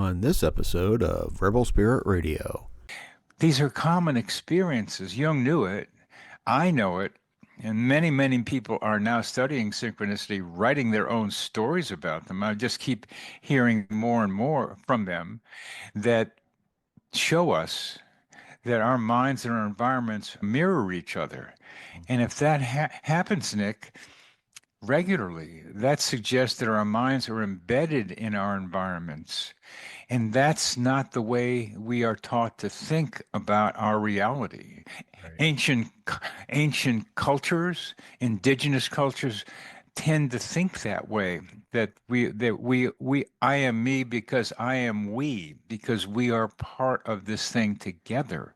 on this episode of Rebel Spirit Radio. These are common experiences. Jung knew it. I know it. And many, many people are now studying synchronicity, writing their own stories about them. I just keep hearing more and more from them that show us that our minds and our environments mirror each other. And if that happens, Nick, regularly, that suggests that our minds are embedded in our environments. And that's not the way we are taught to think about our reality. Right. Ancient cultures, indigenous cultures tend to think that way, that we I am me because I am we, because we are part of this thing together.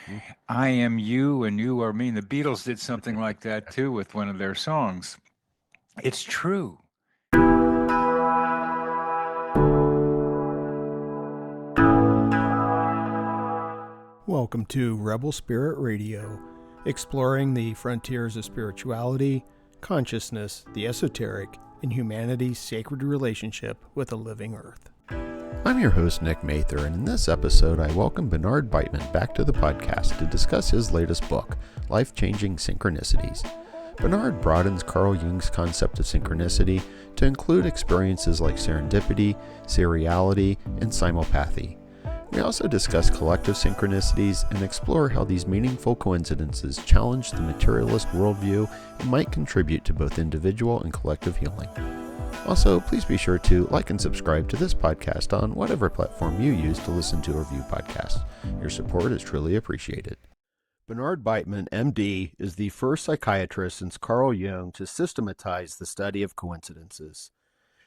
Mm-hmm. I am you and you are me. And the Beatles did something like that too with one of their songs. It's true. Welcome to Rebel Spirit Radio, exploring the frontiers of spirituality, consciousness, the esoteric, and humanity's sacred relationship with the living earth. I'm your host, Nick Mather, and in this episode, I welcome Bernard Beitman back to the podcast to discuss his latest book, Life-Changing Synchronicities. Bernard broadens Carl Jung's concept of synchronicity to include experiences like serendipity, seriality, and simulpathy. We also discuss collective synchronicities and explore how these meaningful coincidences challenge the materialist worldview and might contribute to both individual and collective healing. Also, please be sure to like and subscribe to this podcast on whatever platform you use to listen to or view podcasts. Your support is truly appreciated. Bernard Beitman, MD, is the first psychiatrist since Carl Jung to systematize the study of coincidences.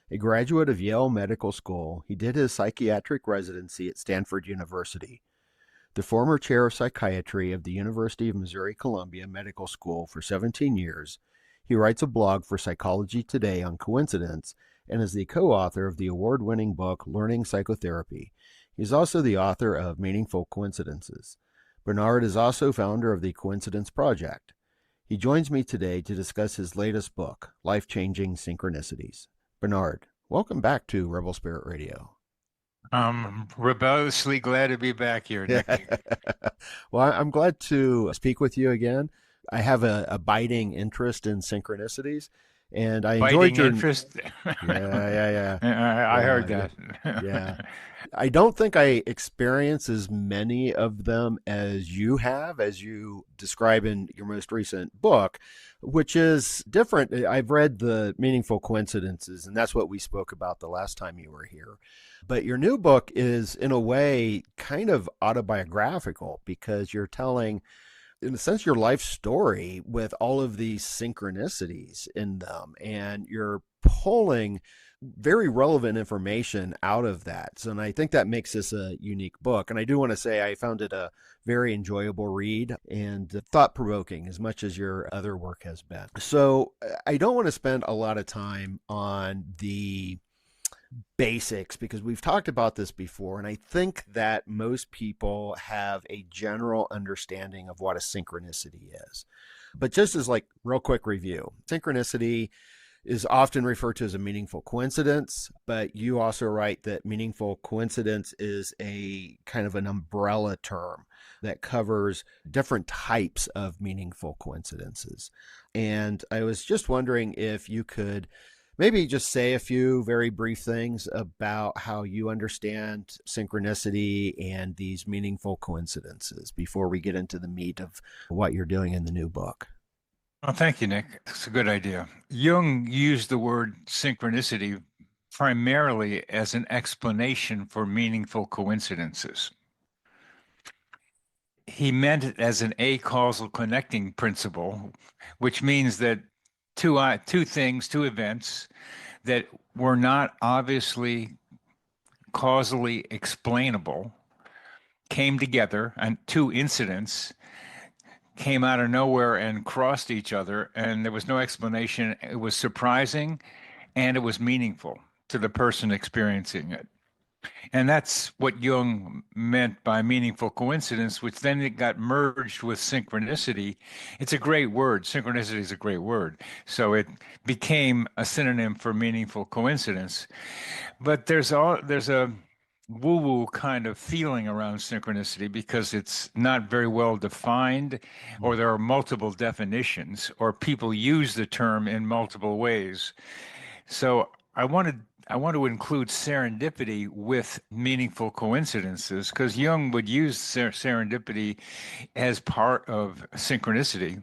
A graduate of Yale Medical School, he did his psychiatric residency at Stanford University. The former chair of psychiatry of the University of Missouri-Columbia Medical School for 17 years, he writes a blog for Psychology Today on coincidence and is the co-author of the award-winning book Learning Psychotherapy. He is also the author of Meaningful Coincidences. Bernard is also founder of the Coincidence Project. He joins me today to discuss his latest book, Life-Changing Synchronicities. Bernard, welcome back to Rebel Spirit Radio. I'm rebelliously glad to be back here, Nick. Well, I'm glad to speak with you again. I have a biting interest in synchronicities, and I enjoyed your interest. Yeah. I heard that. Yeah. I don't think I experience as many of them as you have, as you describe in your most recent book, which is different. I've read the Meaningful Coincidences, and that's what we spoke about the last time you were here. But your new book is, in a way, kind of autobiographical because you're telling, in a sense, your life story with all of these synchronicities in them, and you're pulling very relevant information out of that. So, and I think that makes this a unique book. And I do want to say I found it a very enjoyable read and thought-provoking as much as your other work has been. So I don't want to spend a lot of time on the basics because we've talked about this before, and I think that most people have a general understanding of what a synchronicity is. But just as like real quick review, synchronicity is often referred to as a meaningful coincidence, but you also write that meaningful coincidence is a kind of an umbrella term that covers different types of meaningful coincidences. And I was just wondering if you could maybe just say a few very brief things about how you understand synchronicity and these meaningful coincidences before we get into the meat of what you're doing in the new book. Well, thank you, Nick. It's a good idea. Jung used the word synchronicity primarily as an explanation for meaningful coincidences. He meant it as an acausal connecting principle, which means that two events that were not obviously causally explainable came together, and two incidents came out of nowhere and crossed each other, and there was no explanation. It was surprising, and it was meaningful to the person experiencing it. And that's what Jung meant by meaningful coincidence, which then it got merged with synchronicity. It's a great word. Synchronicity is a great word. So it became a synonym for meaningful coincidence. But there's a woo-woo kind of feeling around synchronicity because it's not very well defined, or there are multiple definitions, or people use the term in multiple ways. So I want to include serendipity with meaningful coincidences because Jung would use serendipity as part of synchronicity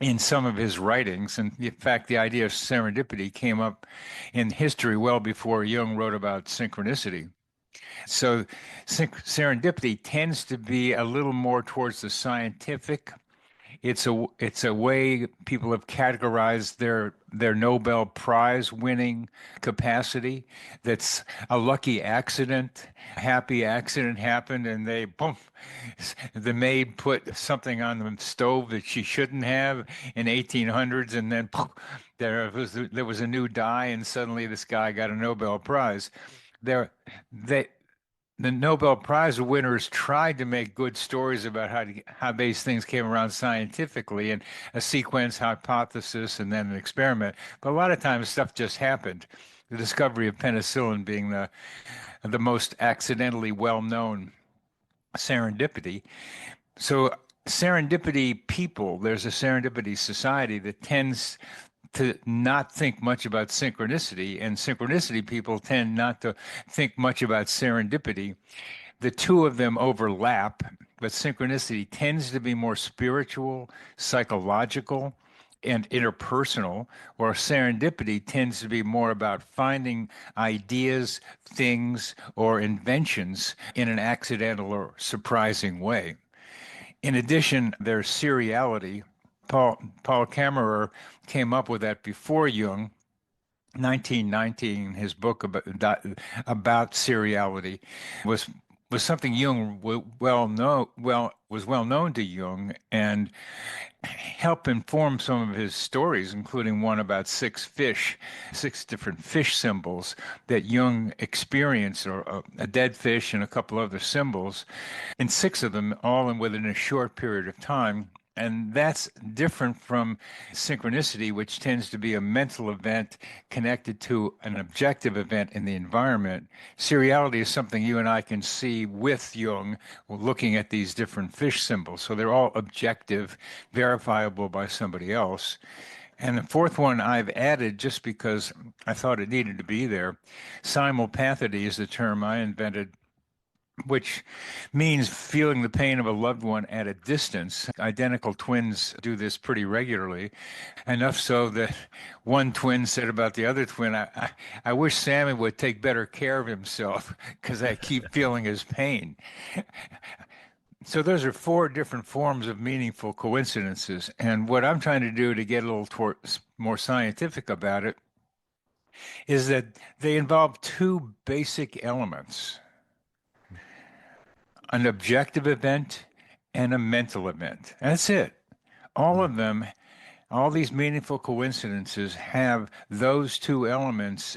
in some of his writings. And in fact, the idea of serendipity came up in history well before Jung wrote about synchronicity. So serendipity tends to be a little more towards the scientific. It's a way people have categorized their Nobel Prize winning capacity. That's a lucky accident, a happy accident happened, and they boom, the maid put something on the stove that she shouldn't have in 1800s, and then poof, there was a new dye, and suddenly this guy got a Nobel Prize. There, they the Nobel Prize winners tried to make good stories about how these things came around scientifically and a sequence hypothesis and then an experiment. But a lot of times stuff just happened. The discovery of penicillin being the most accidentally well-known serendipity. So serendipity people, there's a serendipity society that tends to not think much about synchronicity, and synchronicity people tend not to think much about serendipity. The two of them overlap, but synchronicity tends to be more spiritual, psychological, and interpersonal, or serendipity tends to be more about finding ideas, things, or inventions in an accidental or surprising way. In addition, there's seriality. Paul Kammerer came up with that before Jung. 1919, his book about seriality was was something Jung was well known to Jung and helped inform some of his stories, including one about six different fish symbols that Jung experienced, or a dead fish and a couple other symbols, and six of them all within a short period of time. And that's different from synchronicity, which tends to be a mental event connected to an objective event in the environment. Seriality is something you and I can see with Jung looking at these different fish symbols. So they're all objective, verifiable by somebody else. And the fourth one I've added just because I thought it needed to be there. Simulpathity is the term I invented, which means feeling the pain of a loved one at a distance. Identical twins do this pretty regularly, enough so that one twin said about the other twin, I wish Sammy would take better care of himself because I keep feeling his pain. So those are four different forms of meaningful coincidences. And what I'm trying to do to get a little more scientific about it is that they involve two basic elements: an objective event and a mental event. That's it. All of them, all these meaningful coincidences have those two elements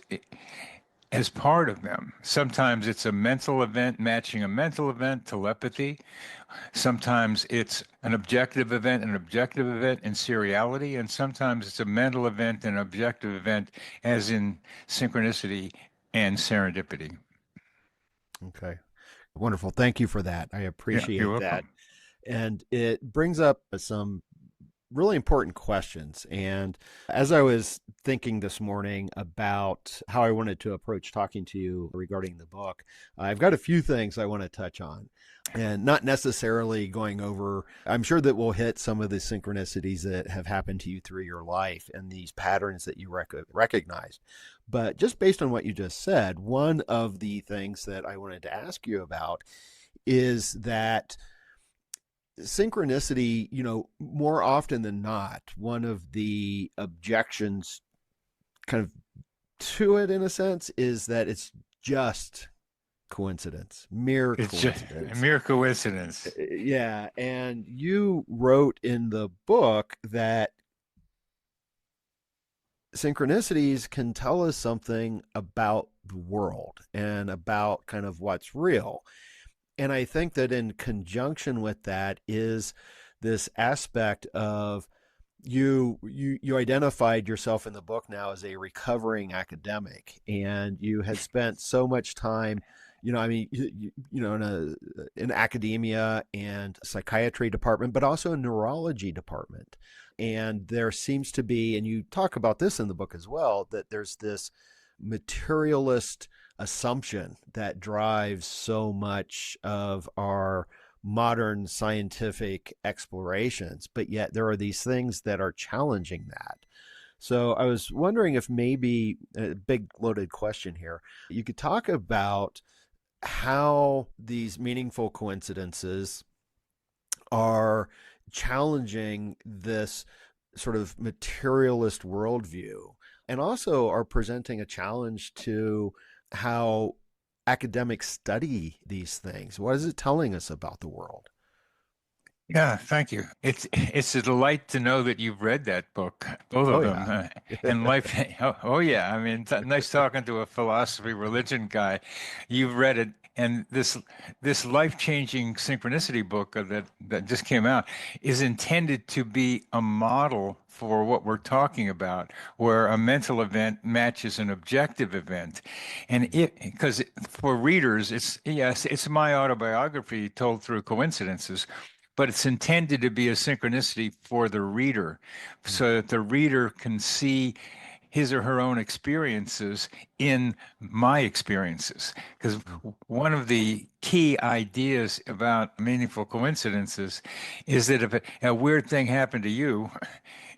as part of them. Sometimes it's a mental event matching a mental event, telepathy. Sometimes it's an objective event, in seriality. And sometimes it's a mental event, an objective event, as in synchronicity and serendipity. Okay. Wonderful. Thank you for that. I Yeah, you're appreciate that. welcome. And it brings up some really important questions. And as I was thinking this morning about how I wanted to approach talking to you regarding the book, I've got a few things I want to touch on, and not necessarily going over. I'm sure that we'll hit some of the synchronicities that have happened to you through your life and these patterns that you recognized. But just based on what you just said, one of the things that I wanted to ask you about is that synchronicity, more often than not, one of the objections kind of to it in a sense is that it's just coincidence, mere It's just a coincidence. mere coincidence. Yeah. And you wrote in the book that synchronicities can tell us something about the world and about kind of what's real. And I think that in conjunction with that is this aspect of you identified yourself in the book now as a recovering academic, and you had spent so much time I mean, in an academia and psychiatry department, but also a neurology department. And there seems to be, and you talk about this in the book as well, that there's this materialist assumption that drives so much of our modern scientific explorations, but yet there are these things that are challenging that. So I was wondering if maybe a big loaded question here, you could talk about how these meaningful coincidences are challenging this sort of materialist worldview and also are presenting a challenge to how academics study these things. What is it telling us about the world? Yeah, thank you. It's a delight to know that you've read that book, both Oh, of them. yeah. And life, oh yeah. I mean, nice talking to a philosophy religion guy. You've read it, and this life-changing synchronicity book that just came out is intended to be a model for what we're talking about, where a mental event matches an objective event, and because for readers, it's my autobiography told through coincidences, but it's intended to be a synchronicity for the reader so that the reader can see his or her own experiences in my experiences. Because one of the key ideas about meaningful coincidences is that if a weird thing happened to you,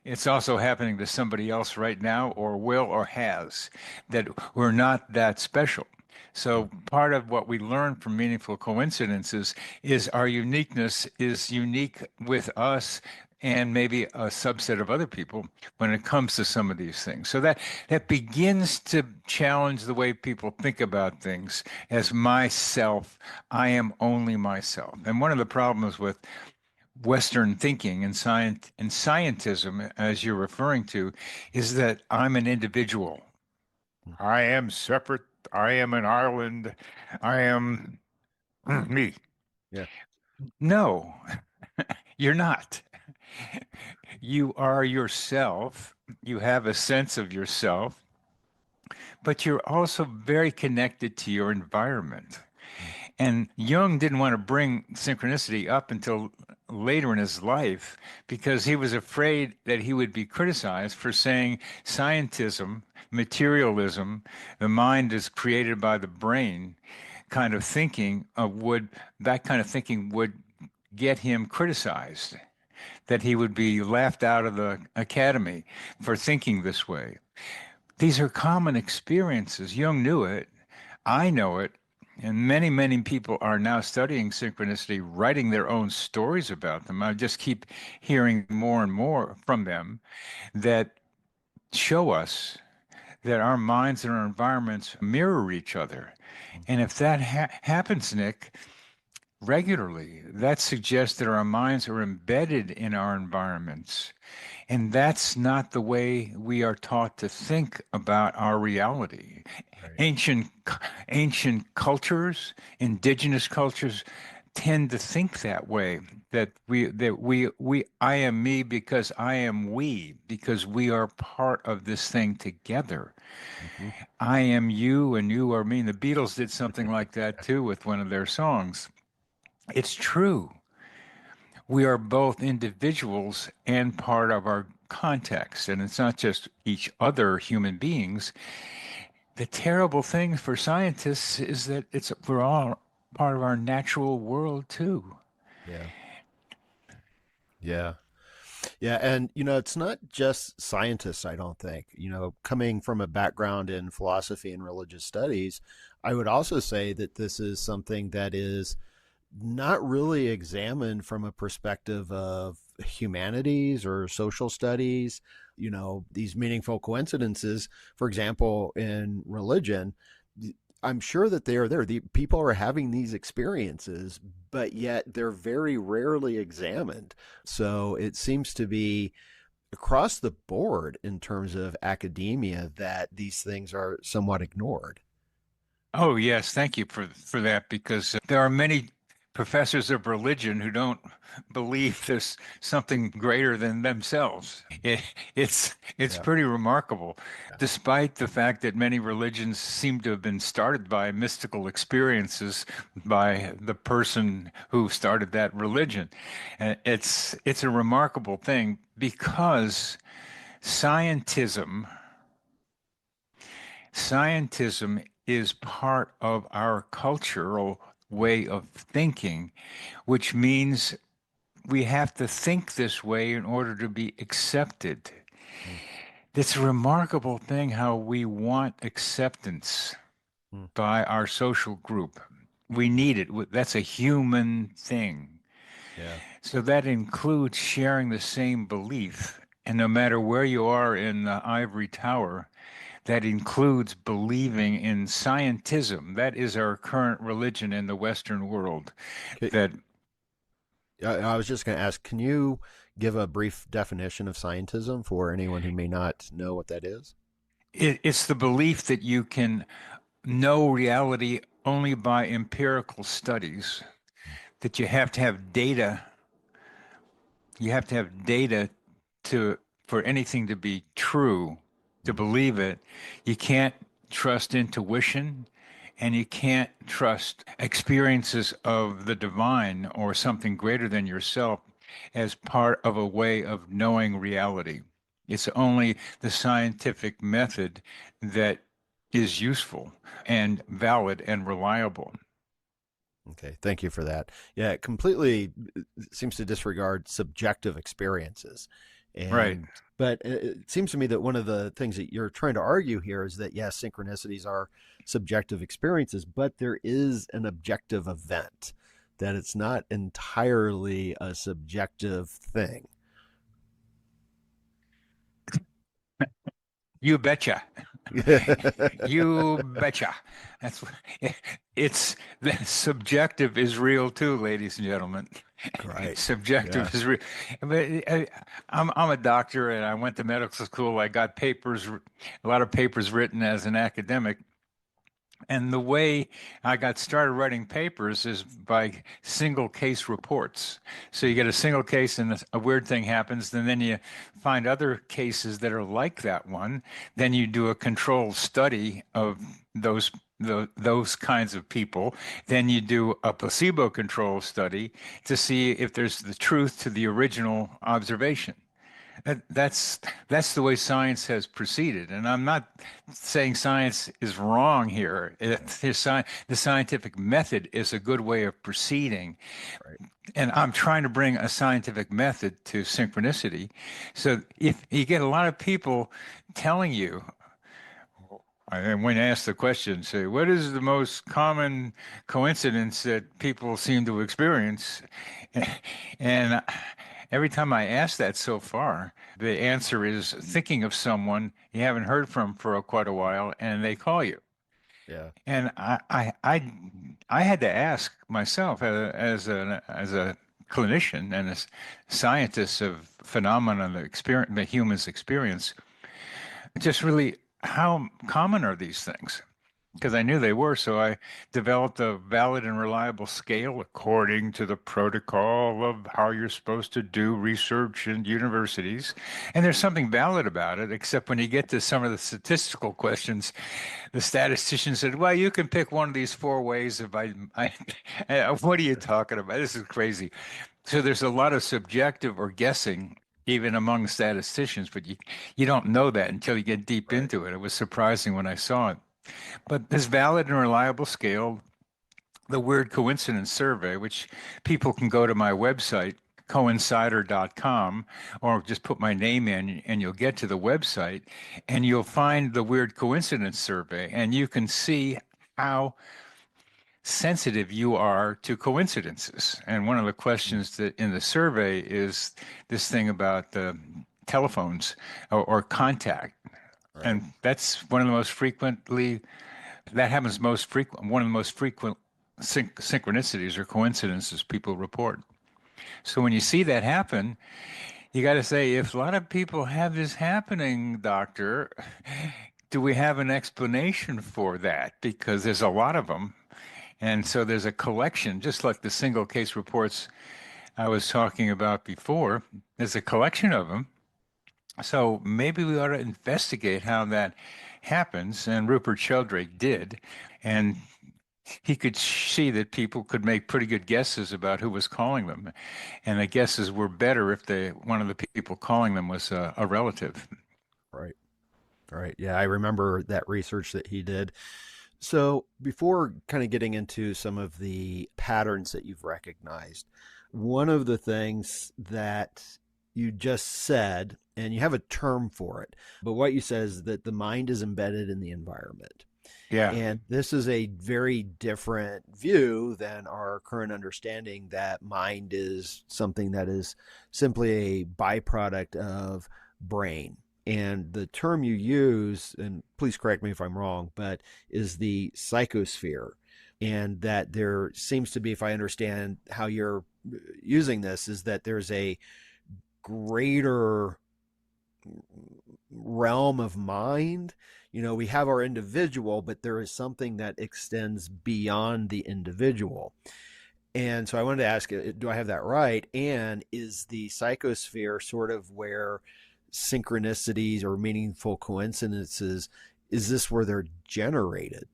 it's also happening to somebody else right now, or will, or has, that we're not that special. So part of what we learn from meaningful coincidences is our uniqueness is unique with us and maybe a subset of other people when it comes to some of these things. So that begins to challenge the way people think about things as myself. I am only myself. And one of the problems with Western thinking and scientism, as you're referring to, is that I'm an individual. I am separate. I am an island. I am me. Yeah. No, you're not. You are yourself. You have a sense of yourself, but you're also very connected to your environment. And Jung didn't want to bring synchronicity up until later in his life because he was afraid that he would be criticized for saying scientism, materialism, the mind is created by the brain kind of thinking that kind of thinking would get him criticized, that he would be laughed out of the academy for thinking this way. These are common experiences. Jung knew it. I know it. And many, many people are now studying synchronicity, writing their own stories about them. I just keep hearing more and more from them that show us that our minds and our environments mirror each other. And if that happens, Nick, regularly, that suggests that our minds are embedded in our environments. And that's not the way we are taught to think about our reality. Right. Ancient ancient cultures, indigenous cultures tend to think that way, that we I am me because I am we, because we are part of this thing together. Mm-hmm. I am you and you are me. And the Beatles did something like that too with one of their songs. It's true. We are both individuals and part of our context, and it's not just each other human beings. The terrible thing for scientists is that we're all part of our natural world too. Yeah. Yeah. Yeah, and it's not just scientists, I don't think. Coming from a background in philosophy and religious studies, I would also say that this is something that is not really examined from a perspective of humanities or social studies. These meaningful coincidences, for example, in religion, I'm sure that they are there. The people are having these experiences, but yet they're very rarely examined. So it seems to be across the board in terms of academia that these things are somewhat ignored. Oh yes, thank you for that, because there are many professors of religion who don't believe there's something greater than themselves. It's Yeah. pretty remarkable, Yeah. despite the fact that many religions seem to have been started by mystical experiences by the person who started that religion. And it's a remarkable thing because scientism scientism is part of our cultural way of thinking, which means we have to think this way in order to be accepted. Mm, It's a remarkable thing how we want acceptance mm, by our social group. We need it. That's a human thing. yeah. So that includes sharing the same belief. And no matter where you are in the ivory tower, that includes believing in scientism. That is our current religion in the Western world. Okay. That I was just going to ask, can you give a brief definition of scientism for anyone who may not know what that is? it's the belief that you can know reality only by empirical studies, that you have to have data to for anything to be true, to Mm, believe it. You can't trust intuition and you can't trust experiences of the divine or something greater than yourself as part of a way of knowing reality. It's only the scientific method that is useful and valid and reliable. okay, thank you for that. Yeah, it completely seems to disregard subjective experiences. Right. And but it seems to me that one of the things that you're trying to argue here is that yes, synchronicities are subjective experiences, but there is an objective event, that it's not entirely a subjective thing. You betcha. You betcha. That's it's the subjective is real too, ladies and gentlemen. Right. Yeah. Subjective is real. But I'm a doctor and I went to medical school. I got papers, a lot of papers written as an academic. And the way I got started writing papers is by single case reports. So you get a single case and a weird thing happens, and then you find other cases that are like that one. Then you do a controlled study of those those kinds of people. Then you do a placebo control study to see if there's the truth to the original observation. That's the way science has proceeded, and I'm not saying science is wrong here. The scientific method is a good way of proceeding, Right. and I'm trying to bring a scientific method to synchronicity. So if you get a lot of people telling you, and when asked the question, say, what is the most common coincidence that people seem to experience? And every time I ask that so far, the answer is thinking of someone you haven't heard from for quite a while, and they call you. Yeah. And I had to ask myself as a clinician and a scientist of phenomena the experience, the human's experience, just really how common are these things? Because I knew they were, so I developed a valid and reliable scale according to the protocol of how you're supposed to do research in universities. And there's something valid about it, except when you get to some of the statistical questions, the statistician said, "Well, you can pick one of these four ways. If what are you talking about? This is crazy." So there's a lot of subjective or guessing even among statisticians, but you don't know that until you get deep Right. into it. It was surprising when I saw it. But this valid and reliable scale, the weird coincidence survey, which people can go to my website, coincider.com, or just put my name in and you'll get to the website and you'll find the weird coincidence survey and you can see how sensitive you are to coincidences. And one of the Mm, questions that in the survey is this thing about telephones or contact. right. And that's one of the most frequently that happens most frequent. One of the most frequent synchronicities or coincidences people report. So when you see that happen, you got to say, if a lot of people have this happening, doctor, do we have an explanation for that? Because there's a lot of them, And so there's a collection, just like the single case reports I was talking about before, there's a collection of them. So maybe we ought to investigate how that happens. And Rupert Sheldrake did. And he could see that people could make pretty good guesses about who was calling them. And the guesses were better if one of the people calling them was a relative. Right. Right. Yeah, I remember that research that he did. So before kind of getting into some of the patterns that you've recognized, one of the things that you just said, and you have a term for it, but what you said is that the mind is embedded in the environment. Yeah. And this is a very different view than our current understanding that mind is something that is simply a byproduct of brain. And the term you use, and please correct me if I'm wrong, but is the psychosphere. And that there seems to be, if I understand how you're using this, is that there's a greater realm of mind. We have our individual, but there is something that extends beyond the individual. And so I wanted to ask, do I have that right? And is the psychosphere sort of where synchronicities or meaningful coincidences, is this where they're generated?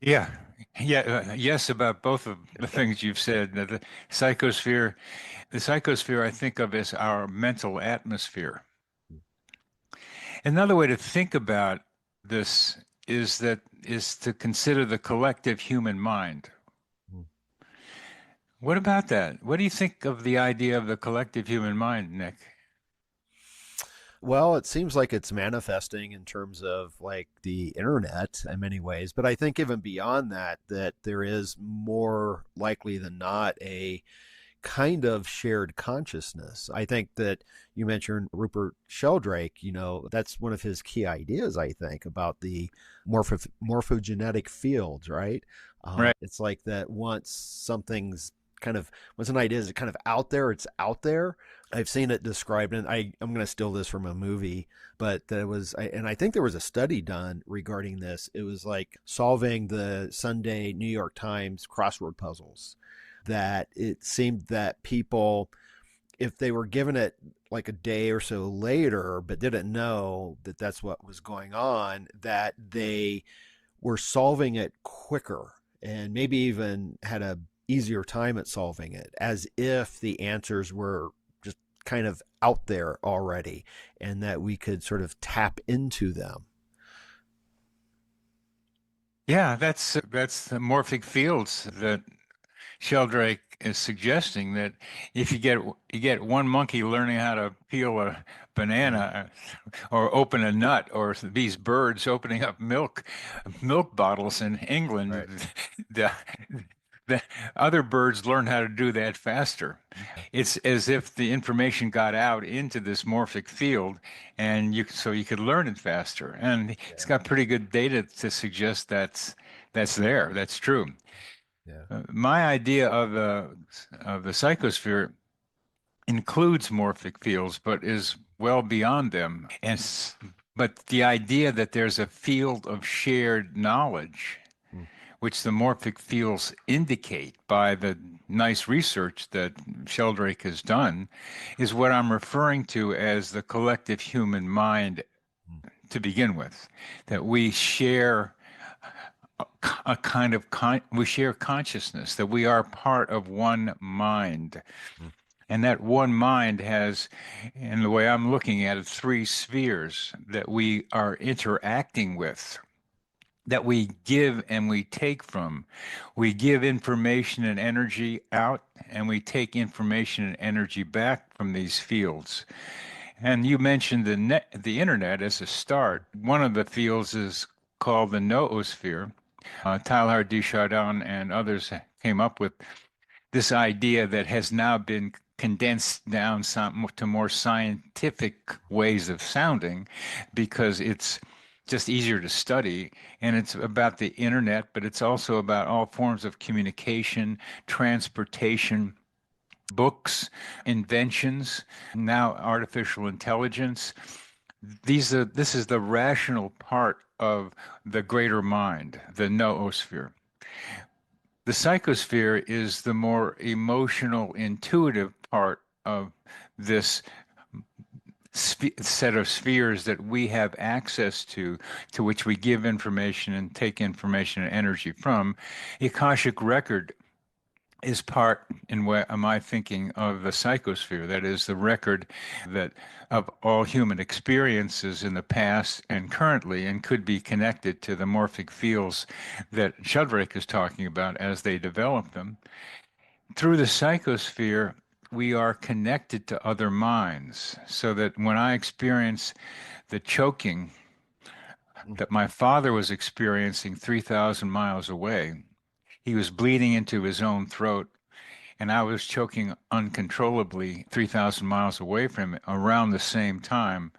Yeah. Yeah. Yes, about both of the things you've said. The psychosphere, I think of as our mental atmosphere. Another way to think about this is to consider the collective human mind. What about that? What do you think of the idea of the collective human mind, Nick? Well, it seems like it's manifesting in terms of like the internet in many ways, but I think even beyond that, that there is more likely than not a kind of shared consciousness. I think that you mentioned Rupert Sheldrake, that's one of his key ideas, I think, about the morphogenetic fields, right? Right. It's like that once an idea is kind of out there, it's out there. I've seen it described, and I'm going to steal this from a movie, but I think there was a study done regarding this. It was like solving the Sunday New York Times crossword puzzles, that it seemed that people, if they were given it like a day or so later, but didn't know that that's what was going on, that they were solving it quicker and maybe even had a easier time at solving it, as if the answers were just kind of out there already and that we could sort of tap into them. Yeah, that's the morphic fields that Sheldrake is suggesting, that if you get one monkey learning how to peel a banana or open a nut, or these birds opening up milk bottles in England, Right. the other birds learn how to do that faster. It's as if the information got out into this morphic field, and you could learn it faster. And it's got pretty good data to suggest that's there. That's true. Yeah. My idea of the psychosphere includes morphic fields, but is well beyond them. But the idea that there's a field of shared knowledge, which the morphic fields indicate by the nice research that Sheldrake has done, is what I'm referring to as the collective human mind to begin with. That we share a kind of we share consciousness, that we are part of one mind. And that one mind has, in the way I'm looking at it, three spheres that we are interacting with, that we give and we take from. We give information and energy out, and we take information and energy back from these fields. And you mentioned the internet as a start. One of the fields is called the noosphere. Teilhard de Chardin and others came up with this idea that has now been condensed down to more scientific ways of sounding, because it's just easier to study. And it's about the internet, but it's also about all forms of communication, transportation, books, inventions, now artificial intelligence. This is the rational part of the greater mind, the noosphere. The psychosphere is the more emotional, intuitive part of this set of spheres that we have access to which we give information and take information and energy from. Akashic record is part, in what am I thinking, of the psychosphere. That is the record that of all human experiences in the past and currently, and could be connected to the morphic fields that Sheldrake is talking about as they develop them. Through the psychosphere, we are connected to other minds, so that when I experience the choking that my father was experiencing 3,000 miles away, he was bleeding into his own throat, and I was choking uncontrollably 3,000 miles away from him around the same time.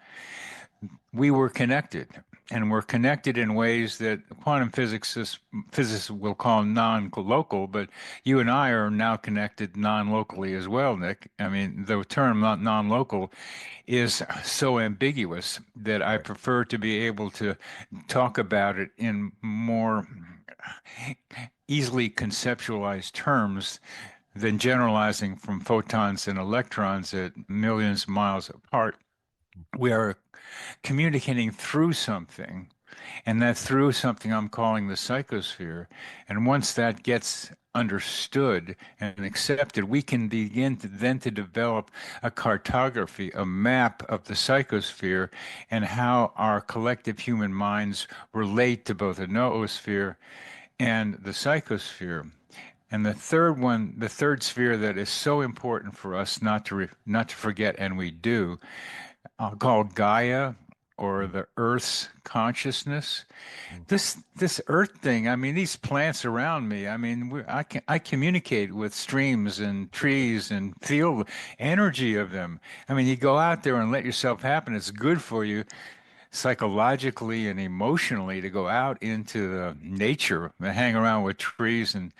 We were connected, and we're connected in ways that quantum physicists will call non-local, but you and I are now connected non-locally as well, Nick. I mean, the term non-local is so ambiguous that I prefer to be able to talk about it in more easily conceptualized terms than generalizing from photons and electrons at millions of miles apart. We are communicating through something, and that through something I'm calling the psychosphere. And once that gets understood and accepted, we can begin to then to develop a cartography, a map of the psychosphere and how our collective human minds relate to both the noosphere and the psychosphere. And the third one, the third sphere that is so important for us not to forget, and we do, I'll call Gaia, or the Earth's consciousness. This Earth thing. I mean, these plants around me. I mean, I communicate with streams and trees and feel the energy of them. I mean, you go out there and let yourself happen. It's good for you psychologically and emotionally to go out into the nature and hang around with trees and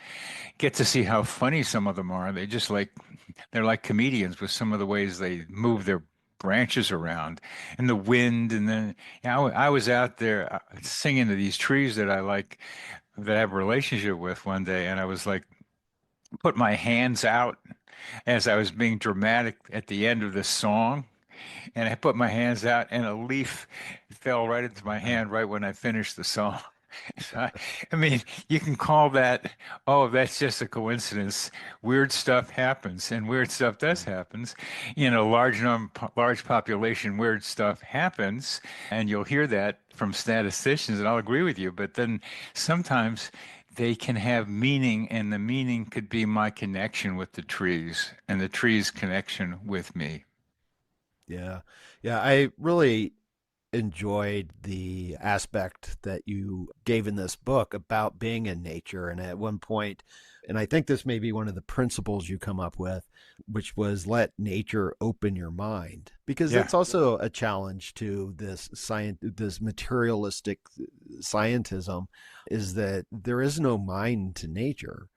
get to see how funny some of them are. They're like comedians with some of the ways they move their branches around and the wind. And then I was out there singing to these trees that I like, that I have a relationship with one day. And I was like, put my hands out as I was being dramatic at the end of this song. And I put my hands out, and a leaf fell right into my hand right when I finished the song. So I mean, you can call that, oh, that's just a coincidence. Weird stuff happens, and weird stuff does happens. In a large population, weird stuff happens, and you'll hear that from statisticians, and I'll agree with you. But then sometimes they can have meaning, and the meaning could be my connection with the trees, and the trees' connection with me. Yeah. Yeah. I really enjoyed the aspect that you gave in this book about being in nature. And at one point, and I think this may be one of the principles you come up with, which was let nature open your mind, because Yeah. that's also a challenge to this materialistic scientism, is that there is no mind to nature.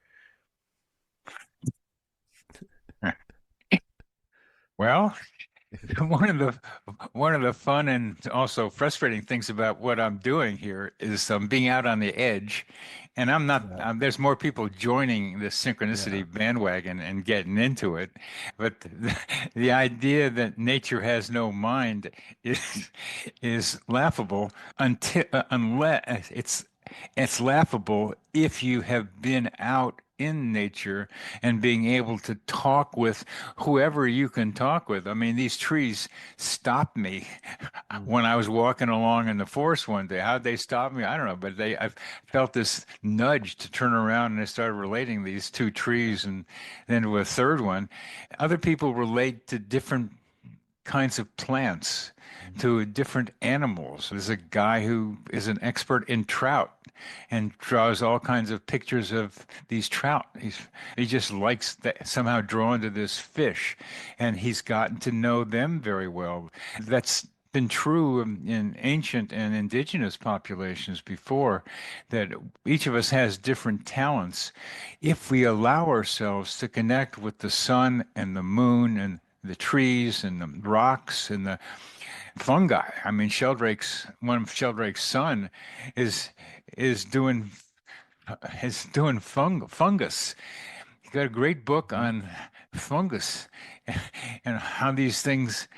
Well, one of the fun and also frustrating things about what I'm doing here is being out on the edge, and I'm not. Yeah. There's more people joining the Yeah. synchronicity bandwagon and getting into it, but the idea that nature has no mind is laughable until unless it's laughable if you have been out in nature and being able to talk with whoever you can talk with. I mean, these trees stopped me when I was walking along in the forest one day. How'd they stop me? I don't know, but I felt this nudge to turn around, and I started relating these two trees and then to a third one. Other people relate to different kinds of plants, to different animals. There's a guy who is an expert in trout and draws all kinds of pictures of these trout. He just likes that, somehow drawn to this fish, and he's gotten to know them very well. That's been true in ancient and indigenous populations before, that each of us has different talents. If we allow ourselves to connect with the sun and the moon and the trees and the rocks and fungi. I mean, one of Sheldrake's son is is doing fungus. He got a great book Mhm. on fungus and how these things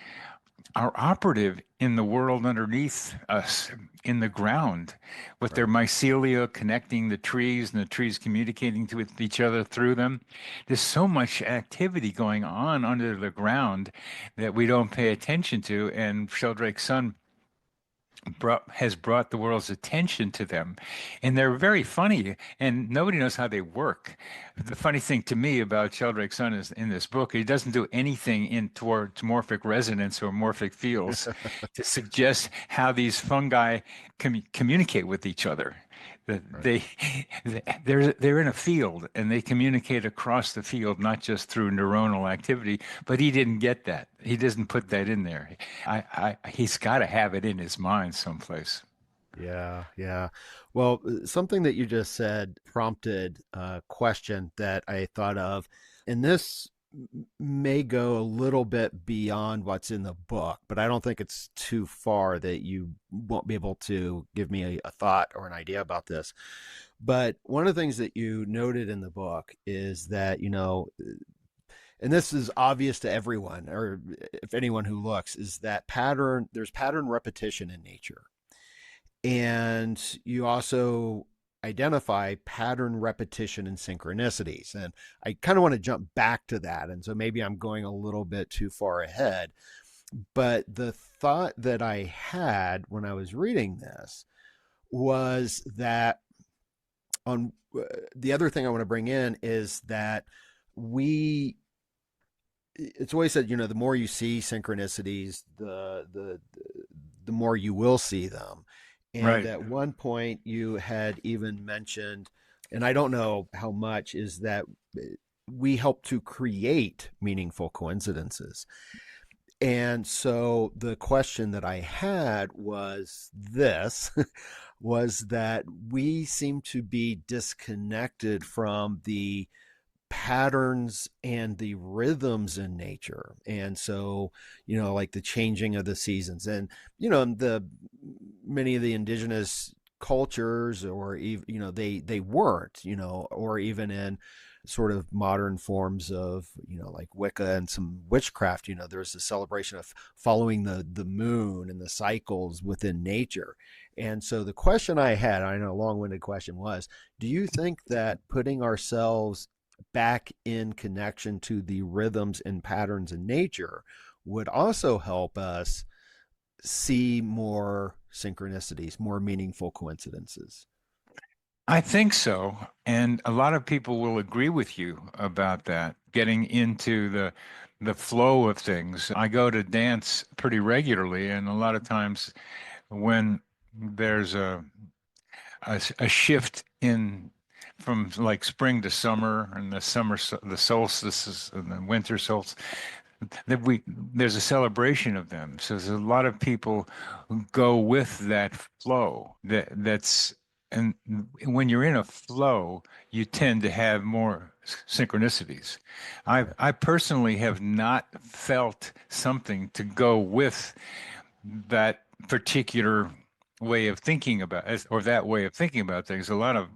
are operative in the world underneath us, in the ground, with their Right. mycelia connecting the trees and the trees communicating with each other through them. There's so much activity going on under the ground that we don't pay attention to. And Sheldrake's son has brought the world's attention to them, and they're very funny, and nobody knows how they work. The funny thing to me about Sheldrake's son is in this book, he doesn't do anything in towards morphic resonance or morphic fields to suggest how these fungi communicate with each other. That Right. they're in a field and they communicate across the field, not just through neuronal activity. But he didn't get that. He doesn't put that in there. He's got to have it in his mind someplace. Yeah, yeah. Well, something that you just said prompted a question that I thought of, and this may go a little bit beyond what's in the book, but I don't think it's too far that you won't be able to give me a thought or an idea about this. But one of the things that you noted in the book is that, and this is obvious to everyone, or if anyone who looks, is that there's pattern repetition in nature. And you also identify pattern repetition and synchronicities. And I kind of want to jump back to that. And so maybe I'm going a little bit too far ahead. But the thought that I had when I was reading this was that on the other thing I want to bring in is that we it's always said, the more you see synchronicities, the more you will see them. And Right. at one point, you had even mentioned, and I don't know how much, is that we help to create meaningful coincidences. And so the question that I had was this was that we seem to be disconnected from the patterns and the rhythms in nature. And so, like the changing of the seasons, and the many of the indigenous cultures, or even, they weren't, or even in sort of modern forms of, like Wicca and some witchcraft, there's a celebration of following the moon and the cycles within nature. And so the question I had, I know a long-winded question, was, do you think that putting ourselves back in connection to the rhythms and patterns in nature would also help us see more synchronicities, more meaningful coincidences? I think so. And a lot of people will agree with you about that, getting into the flow of things. I go to dance pretty regularly, and a lot of times when there's a shift in from like spring to summer and the solstices and the winter solstice, that there's a celebration of them. So there's a lot of people who go with that flow. And when you're in a flow, you tend to have more synchronicities. I personally have not felt something to go with that particular way of thinking about it, or that way of thinking about things. A lot of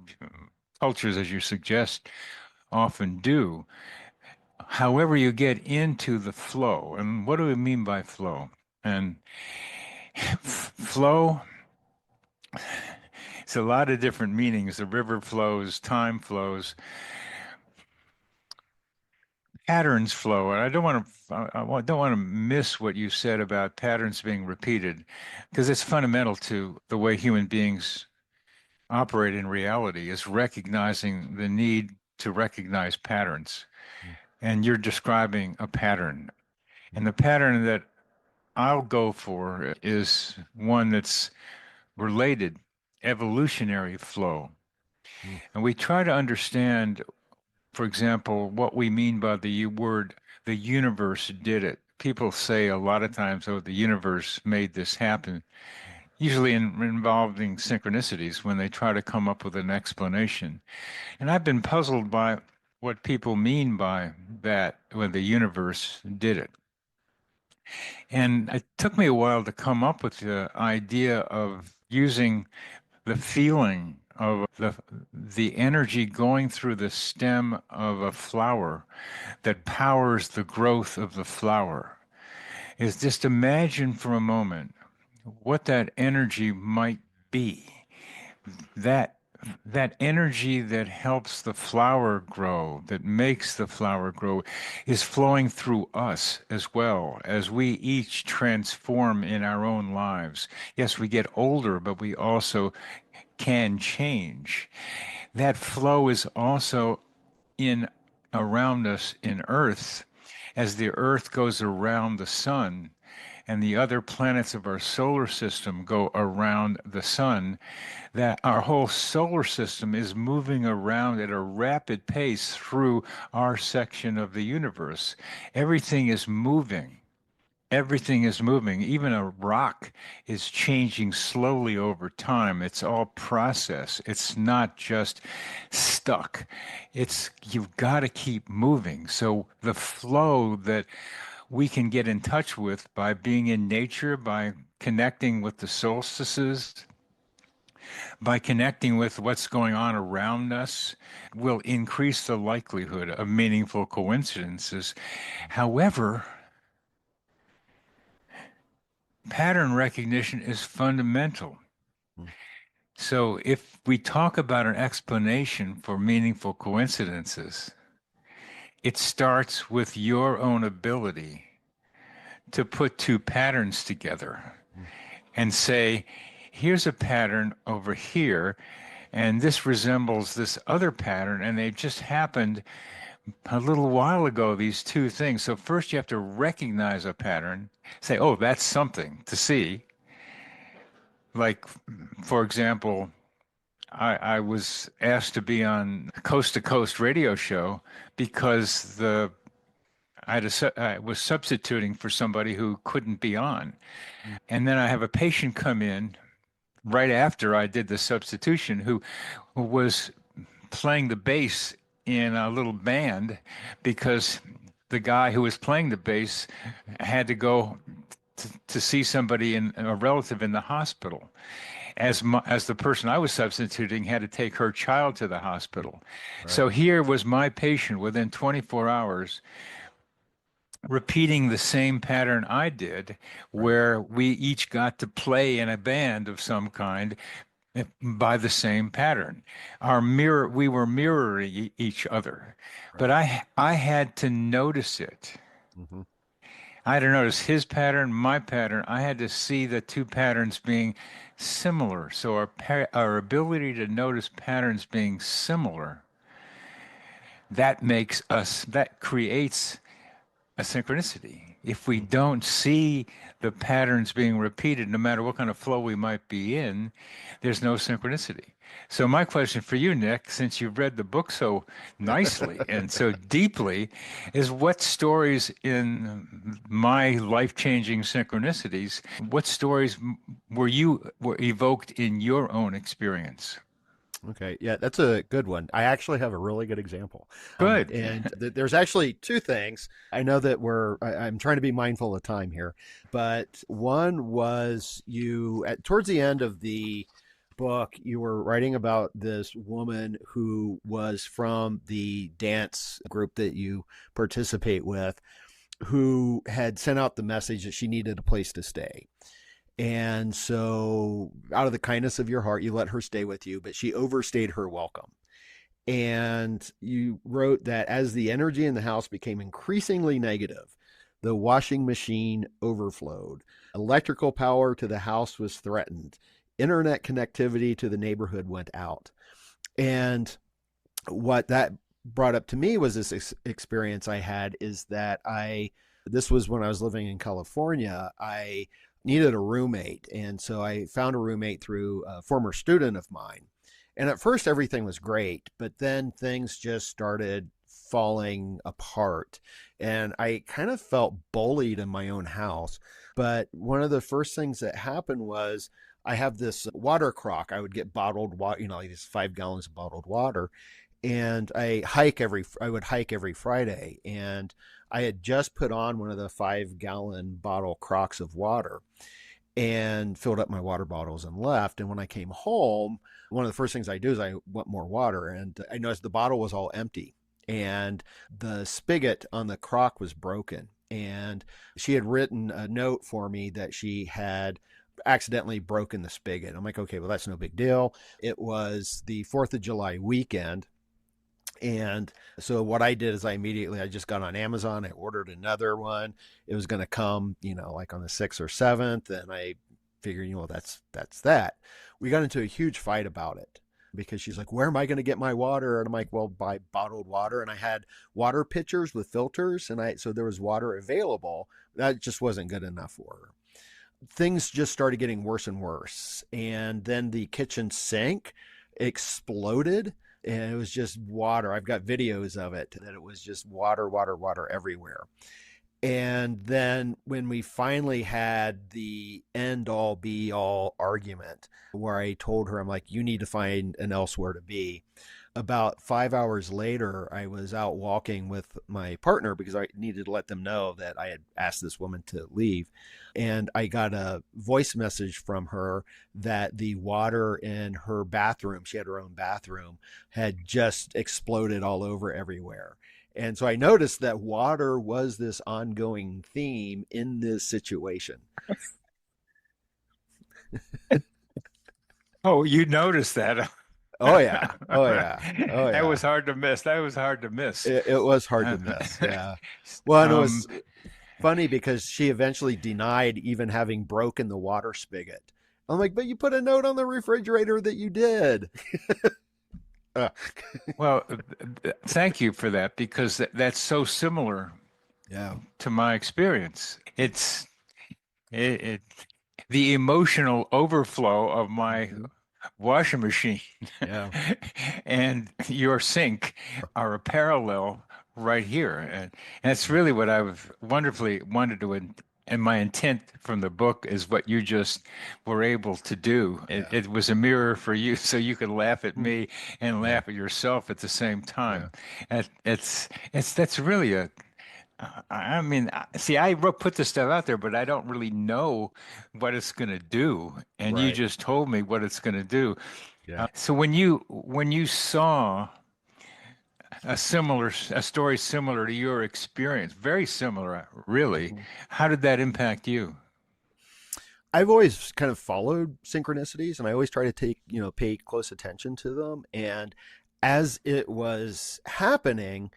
cultures, as you suggest, often do. However, you get into the flow, and what do we mean by flow? And flow, it's a lot of different meanings. The river flows, time flows, patterns flow. And I don't want to miss what you said about patterns being repeated, because it's fundamental to the way human beings operate in reality, is recognizing the need to recognize patterns. And you're describing a pattern. And the pattern that I'll go for is one that's related, evolutionary flow. And we try to understand, for example, what we mean by the word the universe did it. People say a lot of times, oh, the universe made this happen, usually involving synchronicities when they try to come up with an explanation. And I've been puzzled by what people mean by that when the universe did it. And it took me a while to come up with the idea of using the feeling of the energy going through the stem of a flower that powers the growth of the flower. Is just imagine for a moment what that energy might be. That that energy that helps the flower grow, that makes the flower grow, is flowing through us as well as we each transform in our own lives. Yes, we get older, but we also can change. That flow is also in around us in Earth as the Earth goes around the sun and the other planets of our solar system go around the sun, that our whole solar system is moving around at a rapid pace through our section of the universe. Everything is moving. Everything is moving. Even a rock is changing slowly over time. It's all process. It's not just stuck. It's you've got to keep moving. So the flow that we can get in touch with by being in nature, by connecting with the solstices, by connecting with what's going on around us, will increase the likelihood of meaningful coincidences. However, pattern recognition is fundamental. So if we talk about an explanation for meaningful coincidences, it starts with your own ability to put two patterns together and say, here's a pattern over here, and this resembles this other pattern, and they just happened a little while ago, these two things. So first you have to recognize a pattern, say, oh, that's something to see. Like, for example, I was asked to be on a Coast to Coast radio show because I was substituting for somebody who couldn't be on. And then I have a patient come in right after I did the substitution who was playing the bass in a little band because the guy who was playing the bass had to go to see somebody a relative in the hospital. As the person I was substituting had to take her child to the hospital. Right. So here was my patient within 24 hours repeating the same pattern I did, where we each got to play in a band of some kind by the same pattern. We were mirroring each other, but I had to notice it. Mm-hmm. I had to notice his pattern, my pattern. I had to see the two patterns being similar. So our ability to notice patterns being similar, that creates a synchronicity. If we don't see the patterns being repeated, no matter what kind of flow we might be in, there's no synchronicity. So my question for you, Nick, since you've read the book so nicely and so deeply, is what stories in my life-changing synchronicities, what stories were evoked in your own experience? Okay, yeah, that's a good one. I actually have a really good example. Good. There's actually two things. I know that I'm trying to be mindful of time here, but one was towards the end of the book, you were writing about this woman who was from the dance group that you participate with, who had sent out the message that she needed a place to stay. And so out of the kindness of your heart, you let her stay with you, but she overstayed her welcome. And you wrote that as the energy in the house became increasingly negative, the washing machine overflowed, electrical power to the house was threatened, internet connectivity to the neighborhood went out. And what that brought up to me was this experience I had is that this was when I was living in California. I needed a roommate. And so I found a roommate through a former student of mine. And at first everything was great, but then things just started falling apart. And I kind of felt bullied in my own house. But one of the first things that happened was I have this water crock. I would get bottled water, like these 5 gallons of bottled water. And I would hike every Friday, and I had just put on one of the 5-gallon bottle crocks of water and filled up my water bottles and left. And when I came home, one of the first things I do is I want more water, and I noticed the bottle was all empty, and the spigot on the crock was broken. And she had written a note for me that she had accidentally broken the spigot. I'm like, okay, well, that's no big deal. It was the 4th of July weekend. And so what I did is I just got on Amazon. I ordered another one. It was going to come, like on the 6th or 7th. And I figured, that's that. We got into a huge fight about it because she's like, where am I going to get my water? And I'm like, well, buy bottled water. And I had water pitchers with filters. So there was water available. That just wasn't good enough for her. Things just started getting worse and worse. And then the kitchen sink exploded. And it was just water. I've got videos of it, that it was just water, water, water everywhere. And then when we finally had the end all be all argument where I told her, I'm like, you need to find an elsewhere to be. About 5 hours later, I was out walking with my partner because I needed to let them know that I had asked this woman to leave. And I got a voice message from her that the water in her bathroom, she had her own bathroom, had just exploded all over everywhere. And so I noticed that water was this ongoing theme in this situation. Oh, you noticed that. Oh yeah. Oh yeah. Oh yeah. That was hard to miss. That was hard to miss. It was hard to miss. Yeah. Well, and it was funny because she eventually denied even having broken the water spigot. I'm like, but you put a note on the refrigerator that you did. Well, thank you for that, because that's so similar to my experience. It's the emotional overflow of my washing machine and your sink are a parallel right here. And that's really what I've wonderfully wanted to, and my intent from the book is what you just were able to do. It was a mirror for you, so you could laugh at me and laugh at yourself at the same time. That's really a, I mean, see, I put this stuff out there, but I don't really know what it's going to do. And you just told me what it's going to do. Yeah. So when you saw a story similar to your experience, very similar, really, how did that impact you? I've always kind of followed synchronicities, and I always try to pay close attention to them. And as it was happening,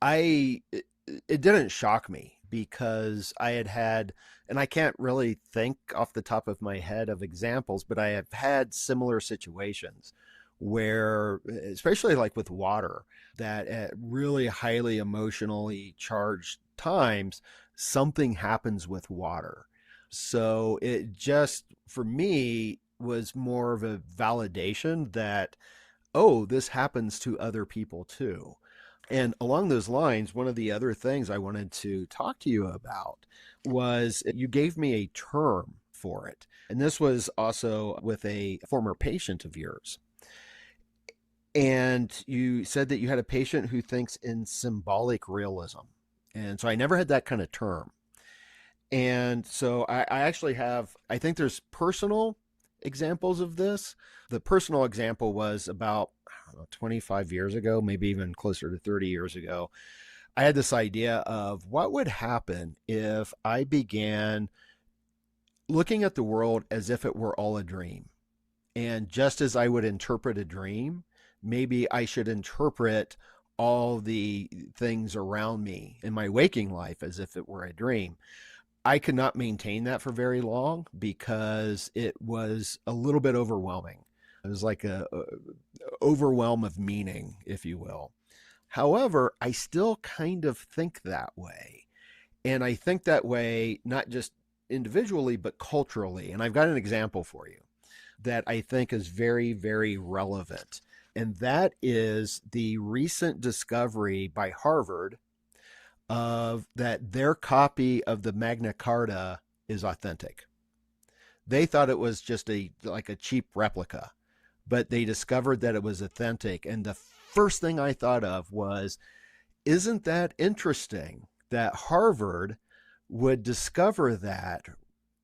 it didn't shock me because I had, and I can't really think off the top of my head of examples, but I have had similar situations where, especially like with water, that at really highly emotionally charged times, something happens with water. So it just, for me, was more of a validation that, oh, this happens to other people too. And along those lines, one of the other things I wanted to talk to you about was you gave me a term for it. And this was also with a former patient of yours. And you said that you had a patient who thinks in symbolic realism. And so I never had that kind of term. And so I actually have, I think there's personal examples of this. The personal example was about, 25 years ago, maybe even closer to 30 years ago. I had this idea of what would happen if I began looking at the world as if it were all a dream. And just as I would interpret a dream, maybe I should interpret all the things around me in my waking life as if it were a dream. I could not maintain that for very long because it was a little bit overwhelming. It was like a overwhelm of meaning, if you will. However, I still kind of think that way. And I think that way, not just individually, but culturally. And I've got an example for you that I think is very, very relevant. And that is the recent discovery by Harvard of that their copy of the Magna Carta is authentic. They thought it was just like a cheap replica, but they discovered that it was authentic. And the first thing I thought of was, isn't that interesting that Harvard would discover that?